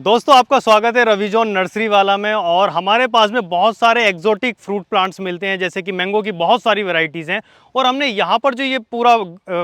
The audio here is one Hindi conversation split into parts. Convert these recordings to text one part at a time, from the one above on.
दोस्तों आपका स्वागत है रविजोन नर्सरी वाला में। और हमारे पास में बहुत सारे एक्जोटिक फ्रूट प्लांट्स मिलते हैं, जैसे कि मैंगो की बहुत सारी वैरायटीज़ हैं। और हमने यहाँ पर जो ये पूरा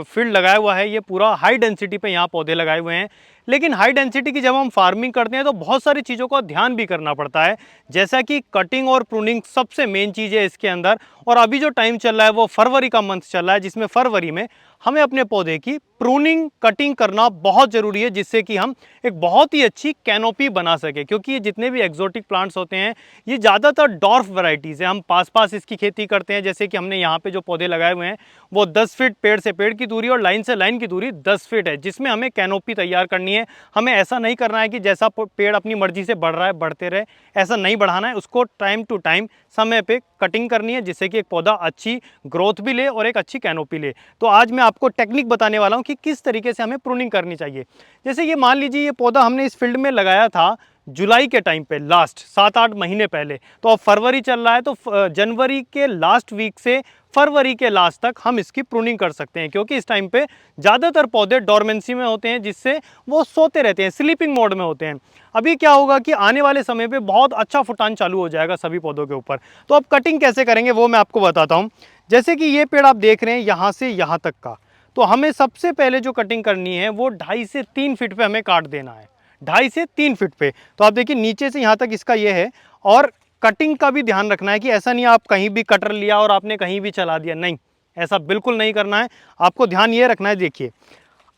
फील्ड लगाया हुआ है, ये पूरा हाई डेंसिटी पे यहाँ पौधे लगाए हुए हैं। लेकिन हाई डेंसिटी की जब हम फार्मिंग करते हैं तो बहुत सारी चीज़ों का ध्यान भी करना पड़ता है, जैसा कि कटिंग और प्रूनिंग सबसे मेन चीज़ है इसके अंदर। और अभी जो टाइम चल रहा है वो फरवरी का मंथ चल रहा है, जिसमें फरवरी में हमें अपने पौधे की प्रूनिंग कटिंग करना बहुत ज़रूरी है, जिससे कि हम एक बहुत ही अच्छी कैनोपी बना सके। क्योंकि ये जितने भी एक्जोटिक प्लांट्स होते हैं ये ज़्यादातर डॉर्फ वैरायटीज़ हैं। हम पास पास इसकी खेती करते हैं, जैसे कि हमने यहाँ पे जो पौधे लगाए हुए हैं वो 10 फीट पेड़ से पेड़ की दूरी और लाइन से लाइन की दूरी 10 फीट है, जिसमें हमें कैनोपी तैयार करनी है। हमें ऐसा नहीं करना है कि जैसा पेड़ अपनी मर्जी से बढ़ रहा है बढ़ते रहे, ऐसा नहीं बढ़ाना है। उसको टाइम टू टाइम समय पे कटिंग करनी है, जिससे कि एक पौधा अच्छी ग्रोथ भी ले और एक अच्छी कैनोपी ले। तो आज मैं आपको टेक्निक बताने वाला हूँ कि किस तरीके से हमें प्रूनिंग करनी चाहिए। जैसे ये मान लीजिए ये पौधा हमने इस फील्ड में लगाया था जुलाई के टाइम पे, लास्ट 7-8 महीने पहले। तो अब फरवरी चल रहा है, तो जनवरी के लास्ट वीक से फरवरी के लास्ट तक हम इसकी प्रूनिंग कर सकते हैं। क्योंकि इस टाइम पे ज़्यादातर पौधे डोरमेंसी में होते हैं, जिससे वो सोते रहते हैं, स्लीपिंग मोड में होते हैं। अभी क्या होगा कि आने वाले समय पे बहुत अच्छा फुटान चालू हो जाएगा सभी पौधों के ऊपर। तो अब कटिंग कैसे करेंगे वो मैं आपको बताता हूँ। जैसे कि ये पेड़ आप देख रहे हैं यहाँ से यहाँ तक का, तो हमें सबसे पहले जो कटिंग करनी है वो 2.5 से 3 फीट पे हमें काट देना है। 2.5 से 3 फीट पे। तो आप देखिए नीचे से यहाँ तक इसका ये है। और कटिंग का भी ध्यान रखना है कि ऐसा नहीं आप कहीं भी कटर लिया और आपने कहीं भी चला दिया, नहीं, ऐसा बिल्कुल नहीं करना है। आपको ध्यान ये रखना है। देखिए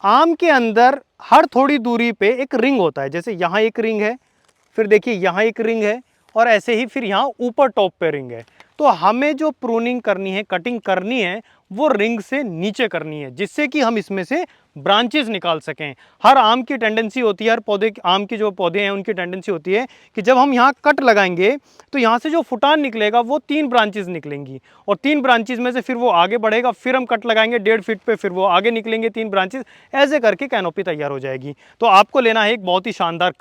आम के अंदर हर थोड़ी दूरी पे एक रिंग होता है, जैसे यहाँ एक रिंग है, फिर देखिए यहाँ एक रिंग है, और ऐसे ही फिर यहाँ ऊपर टॉप पे रिंग है। तो हमें जो प्रूनिंग करनी है, कटिंग करनी है, वो रिंग से नीचे करनी है, जिससे कि हम इसमें से ब्रांचेस निकाल सकें। हर आम की टेंडेंसी होती है, हर पौधे, आम की जो पौधे हैं उनकी टेंडेंसी होती है कि जब हम यहाँ कट लगाएंगे तो यहाँ से जो फुटान निकलेगा वो 3 ब्रांचेस निकलेंगी, और 3 ब्रांचेस में से फिर वो आगे बढ़ेगा, फिर हम कट लगाएंगे 1.5 फीट पे, फिर वो आगे निकलेंगे 3 ब्रांचेस, ऐसे करके कैनोपी तैयार हो जाएगी। तो आपको लेना है एक बहुत ही शानदार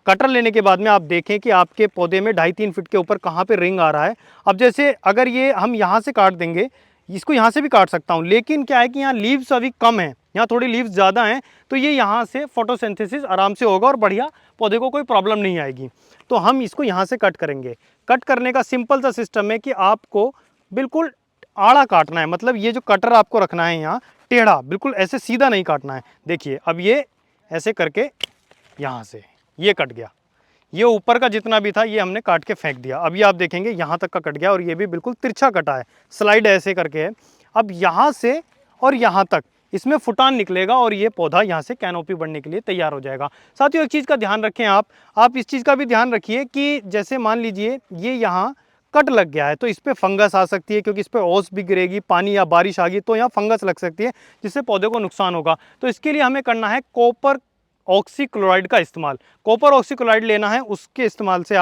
कटर लेने के बाद में आप देखें कि आपके पौधे में 2.5-3 फीट के ऊपर कहाँ पे रिंग आ रहा है। अब जैसे अगर ये हम यहाँ से काट देंगे, इसको यहाँ से भी काट सकता हूँ, लेकिन क्या है कि यहाँ लीव्स अभी कम हैं, यहाँ थोड़ी लीव्स ज़्यादा हैं, तो ये यहाँ से फोटोसिंथेसिस आराम से होगा और बढ़िया पौधे को कोई प्रॉब्लम नहीं आएगी। तो हम इसको यहाँ से कट करेंगे। कट करने का सिंपल सा सिस्टम है कि आपको बिल्कुल आड़ा काटना है, मतलब ये जो कटर आपको रखना है यहाँ टेढ़ा, बिल्कुल ऐसे सीधा नहीं काटना है। देखिए अब ये ऐसे करके यहाँ से ये कट गया, ये ऊपर का जितना भी था ये हमने काट के फेंक दिया। अभी आप देखेंगे यहाँ तक का कट गया, और ये भी बिल्कुल तिरछा कटा है, स्लाइड ऐसे करके है। अब यहाँ से और यहाँ तक इसमें फुटान निकलेगा, और ये पौधा यहाँ से कैनोपी बढ़ने के लिए तैयार हो जाएगा। साथियों एक चीज़ का ध्यान रखें, आप इस चीज़ का भी ध्यान रखिए कि जैसे मान लीजिए ये यहाँ कट लग गया है तो इस पर फंगस आ सकती है, क्योंकि इस पर ओस भी गिरेगी, पानी या बारिश आ गई तो यहाँ फंगस लग सकती है, जिससे पौधे को नुकसान होगा। तो इसके लिए हमें करना है कॉपर ऑक्सीक्लोराइड का इस्तेमाल। कॉपर ऑक्सीक्लोराइड लेना है, उसके इस्तेमाल से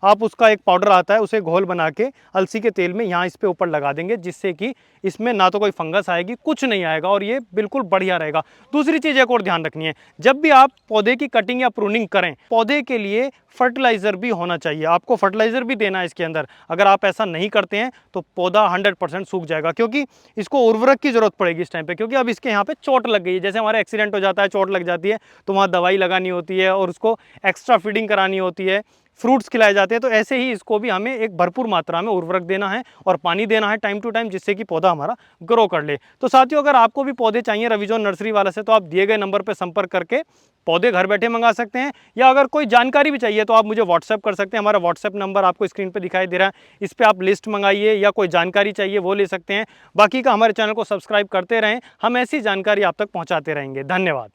आप उसका एक पाउडर आता है, उसे घोल बना के अलसी के तेल में यहाँ इस पे ऊपर लगा देंगे, जिससे कि इसमें ना तो कोई फंगस आएगी, कुछ नहीं आएगा, और ये बिल्कुल बढ़िया रहेगा। दूसरी चीज़ एक और ध्यान रखनी है, जब भी आप पौधे की कटिंग या प्रूनिंग करें, पौधे के लिए फर्टिलाइज़र भी होना चाहिए। आपको फर्टिलाइज़र भी देना है इसके अंदर। अगर आप ऐसा नहीं करते हैं तो पौधा 100% सूख जाएगा, क्योंकि इसको उर्वरक की जरूरत पड़ेगी इस टाइम पे। क्योंकि अब इसके यहाँ पे चोट लग गई है, जैसे हमारा एक्सीडेंट हो जाता है, चोट लग जाती है, तो वहाँ दवाई लगानी होती है और उसको एक्स्ट्रा फीडिंग करानी होती है, फ्रूट्स खिलाए जाते हैं। तो ऐसे ही इसको भी हमें एक भरपूर मात्रा में उर्वरक देना है और पानी देना है टाइम टू टाइम, जिससे कि पौधा हमारा ग्रो कर ले। तो साथियों अगर आपको भी पौधे चाहिए रविजोन नर्सरी वाला से, तो आप दिए गए नंबर पर संपर्क करके पौधे घर बैठे मंगा सकते हैं, या अगर कोई जानकारी भी चाहिए तो आप मुझे व्हाट्सएप कर सकते हैं। हमारा व्हाट्सएप नंबर आपको स्क्रीन पर दिखाई दे रहा है, इस पर आप लिस्ट मंगाइए, या कोई जानकारी चाहिए वो ले सकते हैं। बाकी का हमारे चैनल को सब्सक्राइब करते रहें, हम ऐसी जानकारी आप तक पहुँचाते रहेंगे। धन्यवाद।